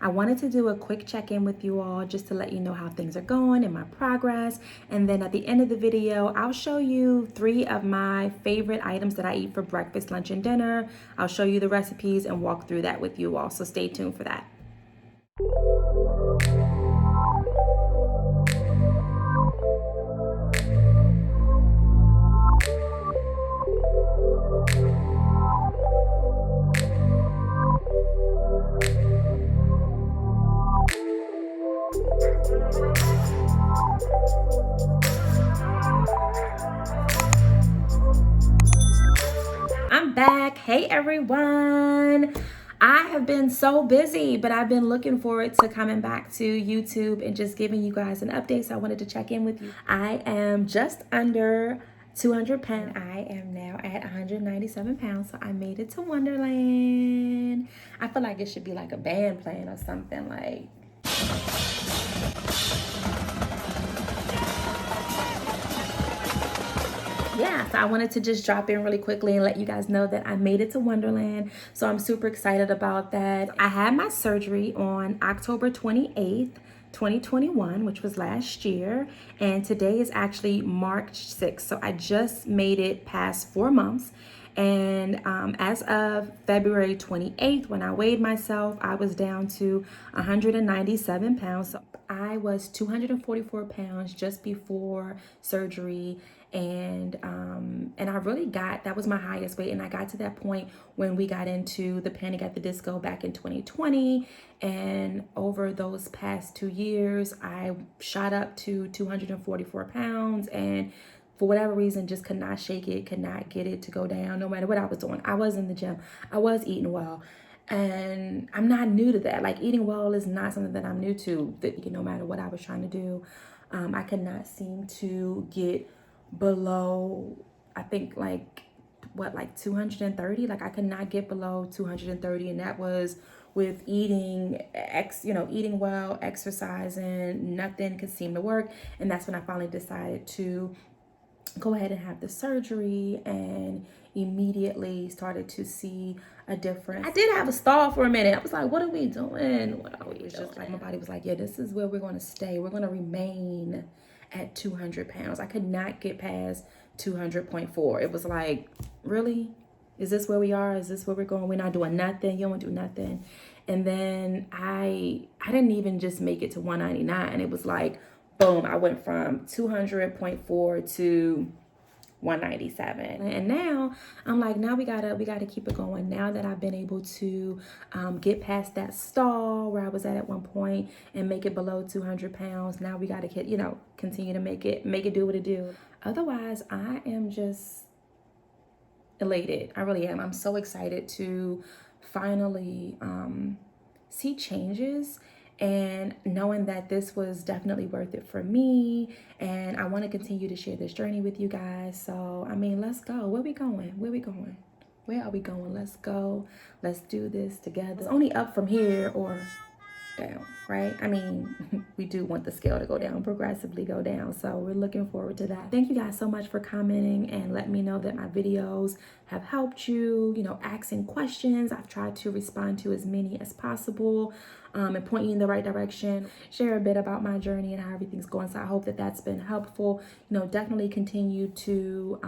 I wanted to do a quick check-in with you all just to let you know how things are going and my progress. And then at the end of the video, I'll show you 3 of my favorite items that I eat for breakfast, lunch, and dinner. I'll show you the recipes and walk through that with you all, so stay tuned for that. I'm back. Hey everyone. I have been so busy, but I've been looking forward to coming back to YouTube and just giving you guys an update. So I wanted to check in with you. I am just under 200 pounds. I am now at 197 pounds. So I made it to Wonderland. I feel like it should be like a band playing or something like. Yeah, so I wanted to just drop in really quickly and let you guys know that I made it to Wonderland. So I'm super excited about that. I had my surgery on October 28th, 2021, which was last year. And today is actually March 6th. So I just made it past 4 months. And as of February 28th, when I weighed myself, I was down to 197 pounds. So I was 244 pounds just before surgery. And I really that was my highest weight. And I got to that point when we got into the Panic at the Disco back in 2020. And over those past 2 years, I shot up to 244 pounds and for whatever reason, just could not shake it, could not get it to go down no matter what I was doing. I was in the gym, I was eating well. And I'm not new to that. Like eating well is not something that I'm new to, that no matter what I was trying to do, I could not seem to get below, I think like 230. Like I could not get below 230, and that was with eating eating well, exercising. Nothing could seem to work. And that's when I finally decided to go ahead and have the surgery, and immediately started to see a difference. I did have a stall for a minute. I was like, what are we doing? What are we doing? Just like my body was like, yeah, this is where we're going to stay. We're going to remain at 200 pounds. I could not get past 200.4. It was like, really? Is this where we are? Is this where we're going? We're not doing nothing. You don't want to do nothing. And then I didn't even just make it to 199. It was like, boom, I went from 200.4 to 197. And now I'm like, now we gotta keep it going. Now that I've been able to get past that stall where I was at one point and make it below 200 pounds, now we gotta continue to make it do what it do. Otherwise, I am just elated. I really am. I'm so excited to finally see changes, and knowing that this was definitely worth it for me. And I want to continue to share this journey with you guys. So, I mean, let's go. Where we going? Where we going? Where are we going? Let's go. Let's do this together. It's only up from here or down, right? I mean, we do want the scale to go down, progressively go down. So we're looking forward to that. Thank you guys so much for commenting and letting me know that my videos have helped you, asking questions. I've tried to respond to as many as possible, and point you in the right direction, share a bit about my journey and how everything's going. So I hope that that's been helpful. Definitely continue to,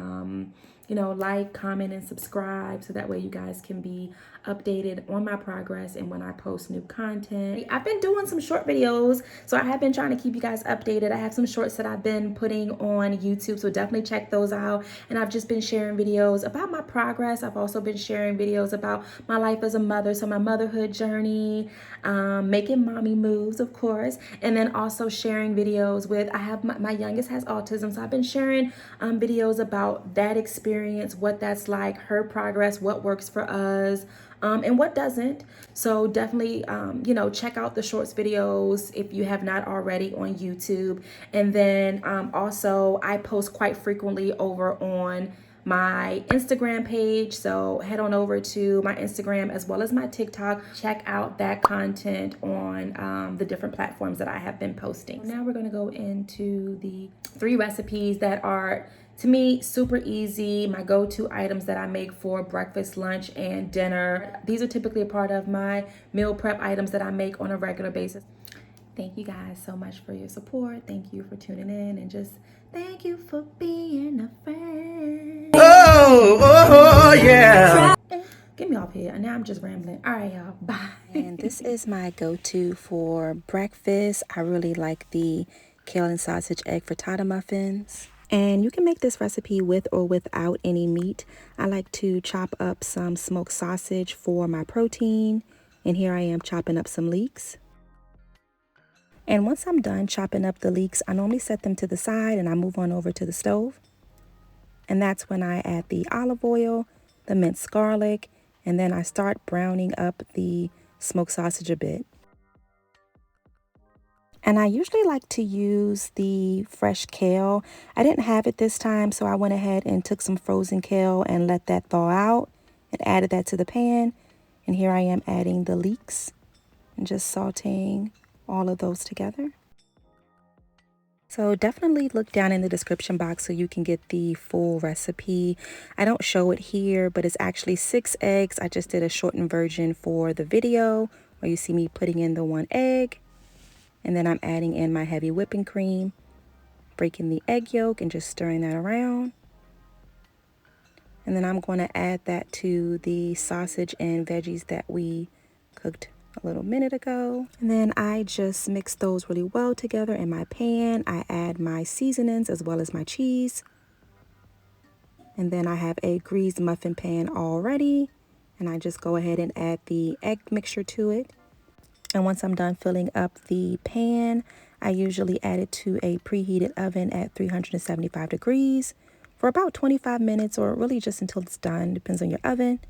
like, comment, and subscribe so that way you guys can be updated on my progress and when I post new content. I've been doing some short videos, so I have been trying to keep you guys updated. I have some shorts that I've been putting on YouTube, so definitely check those out. And I've just been sharing videos about my progress. I've also been sharing videos about my life as a mother, so my motherhood journey, making mommy moves, of course, and then also sharing videos with, I have my youngest has autism, so I've been sharing videos about that experience, what that's like, her progress, what works for us, and what doesn't. So definitely, check out the shorts videos if you have not already on YouTube. And then also I post quite frequently over on my Instagram page. So head on over to my Instagram as well as my TikTok. Check out that content on the different platforms that I have been posting. Now we're going to go into the 3 recipes that are To me, super easy. My go-to items that I make for breakfast, lunch, and dinner. These are typically a part of my meal prep items that I make on a regular basis. Thank you guys so much for your support. Thank you for tuning in, and just thank you for being a friend. Oh, yeah. Get me off here. Now I'm just rambling. All right, y'all. Bye. And this is my go-to for breakfast. I really like the kale and sausage egg frittata muffins. And you can make this recipe with or without any meat. I like to chop up some smoked sausage for my protein. And here I am chopping up some leeks. And once I'm done chopping up the leeks, I normally set them to the side and I move on over to the stove. And that's when I add the olive oil, the minced garlic, and then I start browning up the smoked sausage a bit. And I usually like to use the fresh kale. I didn't have it this time, so I went ahead and took some frozen kale and let that thaw out and added that to the pan. And here I am adding the leeks and just sauteing all of those together. So definitely look down in the description box so you can get the full recipe. I don't show it here, but it's actually 6 eggs. I just did a shortened version for the video where you see me putting in the 1 egg. And then I'm adding in my heavy whipping cream, breaking the egg yolk and just stirring that around. And then I'm going to add that to the sausage and veggies that we cooked a little minute ago. And then I just mix those really well together in my pan. I add my seasonings as well as my cheese. And then I have a greased muffin pan already. And I just go ahead and add the egg mixture to it. And once I'm done filling up the pan, I usually add it to a preheated oven at 375 degrees for about 25 minutes or really just until it's done, depends on your oven.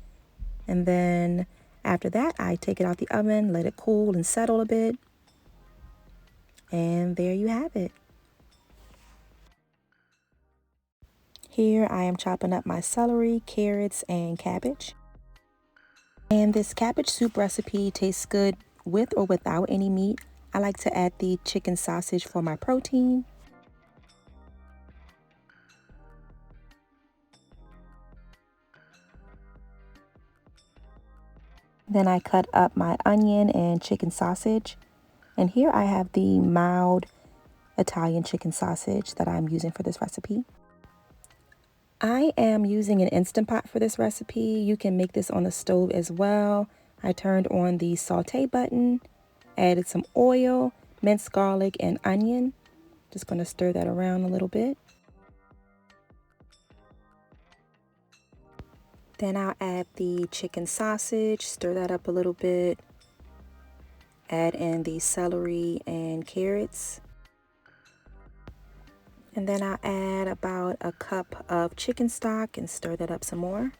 And then after that, I take it out the oven, let it cool and settle a bit. And there you have it. Here I am chopping up my celery, carrots, and cabbage. And this cabbage soup recipe tastes good with or without any meat. I like to add the chicken sausage for my protein. Then I cut up my onion and chicken sausage. And here I have the mild Italian chicken sausage that I'm using for this recipe. I am using an Instant Pot for this recipe. You can make this on the stove as well. I turned on the sauté button, added some oil, minced garlic, and onion. Just going to stir that around a little bit. Then I'll add the chicken sausage, stir that up a little bit. Add in the celery and carrots. And then I'll add about a cup of chicken stock and stir that up some more.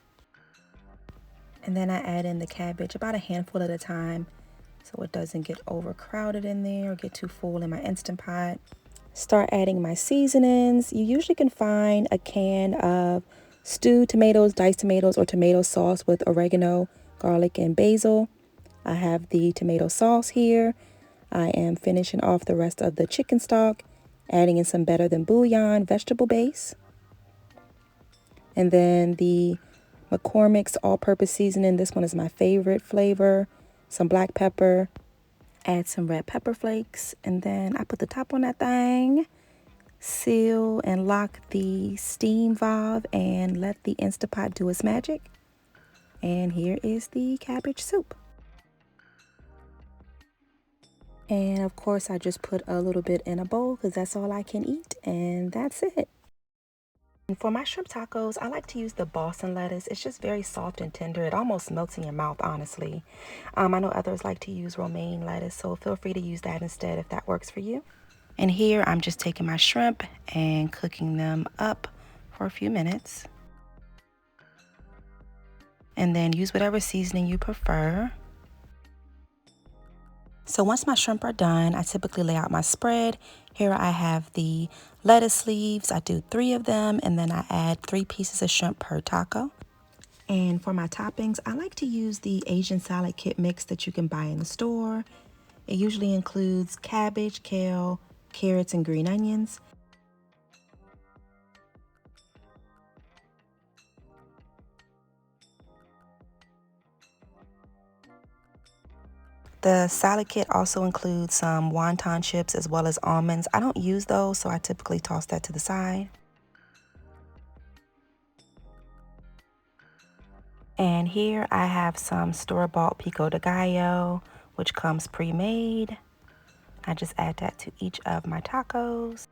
And then I add in the cabbage, about a handful at a time, so it doesn't get overcrowded in there or get too full in my Instant Pot. Start adding my seasonings. You usually can find a can of stewed tomatoes, diced tomatoes, or tomato sauce with oregano, garlic, and basil. I have the tomato sauce here. I am finishing off the rest of the chicken stock, adding in some Better Than Bouillon vegetable base. And then the McCormick's all-purpose seasoning. This one is my favorite flavor. Some black pepper. Add some red pepper flakes. And then I put the top on that thing. Seal and lock the steam valve and let the Instant Pot do its magic. And here is the cabbage soup. And of course, I just put a little bit in a bowl because that's all I can eat. And that's it. And for my shrimp tacos, I like to use the Boston lettuce. It's just very soft and tender. It almost melts in your mouth, honestly. I know others like to use romaine lettuce, so feel free to use that instead if that works for you. And here I'm just taking my shrimp and cooking them up for a few minutes. And then use whatever seasoning you prefer. So once my shrimp are done, I typically lay out my spread. Here I have the lettuce leaves. I do 3 of them, and then I add 3 pieces of shrimp per taco. And for my toppings, I like to use the Asian salad kit mix that you can buy in the store. It usually includes cabbage, kale, carrots, and green onions. The salad kit also includes some wonton chips as well as almonds. I don't use those, so I typically toss that to the side. And here I have some store-bought pico de gallo, which comes pre-made. I just add that to each of my tacos.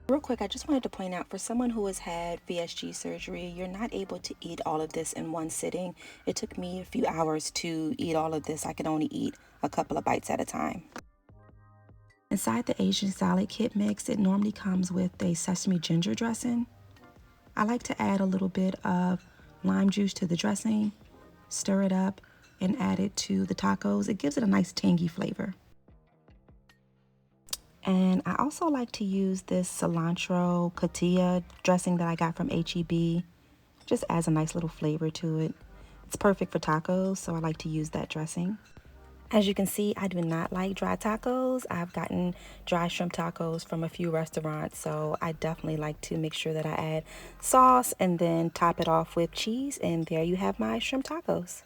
Real quick, I just wanted to point out, for someone who has had VSG surgery, you're not able to eat all of this in one sitting. It took me a few hours to eat all of this. I could only eat a couple of bites at a time. Inside the Asian salad kit mix, it normally comes with a sesame ginger dressing. I like to add a little bit of lime juice to the dressing, stir it up, and add it to the tacos. It gives it a nice tangy flavor. And I also like to use this cilantro cotija dressing that I got from HEB. Just adds a nice little flavor to it. It's perfect for tacos, so I like to use that dressing. As you can see, I do not like dry tacos. I've gotten dry shrimp tacos from a few restaurants, so I definitely like to make sure that I add sauce and then top it off with cheese, and there you have my shrimp tacos.